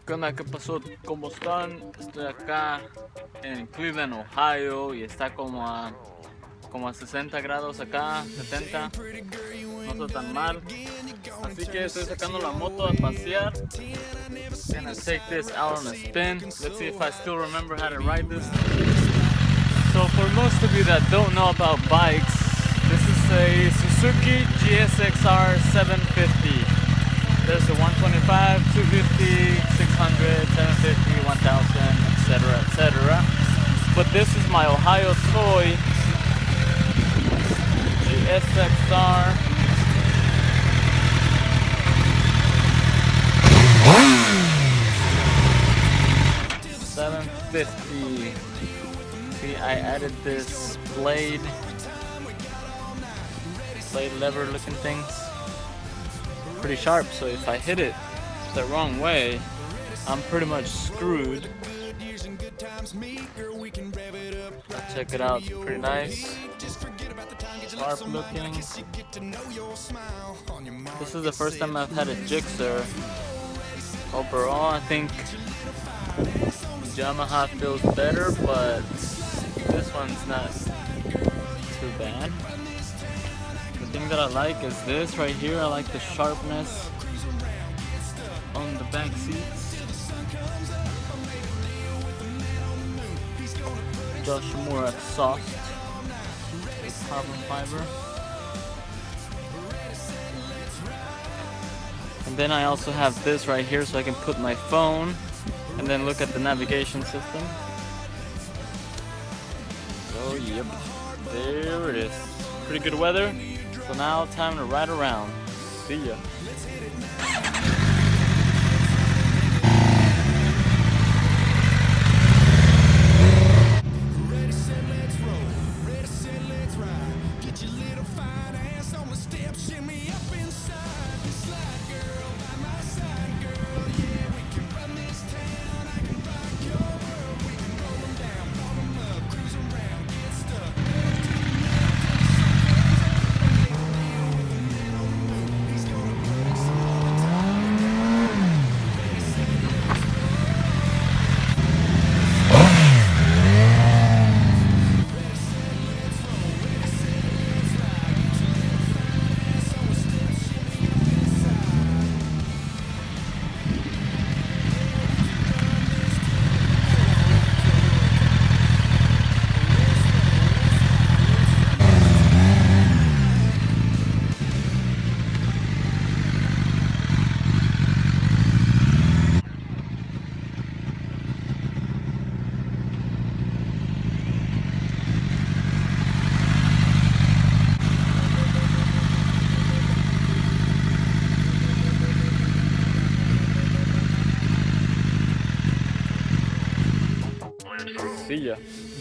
¿Qué onda? ¿Qué pasó? ¿Cómo están? Estoy acá en Cleveland, Ohio y está como a 60 grados acá, 70. No está tan mal. Así que estoy sacando la moto a pasear. Gonna take this out on a spin. Let's see if I still remember how to ride this. So for most of you that don't know about bikes, this is a Suzuki GSXR 750. There's the 125, 250, 600, 750, 1000, etc., etc. But this is my Ohio toy GSXR 750. See, I added this blade lever looking things. Pretty sharp, so if I hit it the wrong way, I'm pretty much screwed. Check it out, it's pretty nice. Sharp looking. This is the first time I've had a Gixxer. Overall, I think Yamaha feels better, but this one's not too bad. The thing that I like is this right here. I like the sharpness on the back seats. Joshimura exhaust with carbon fiber. And then I also have this right here so I can put my phone and then look at the navigation system. So yep, there it is. Pretty good weather. So now time to ride around. See ya. Ready, set, let's roll. Ready, set, let's ride. Get your little fine ass on the steps, shimmy up inside. Slide girl by my side, girl. Yeah, we can run this town. I can rock your world. We can roll them down, blow them up, cruise around, get stuck. See ya.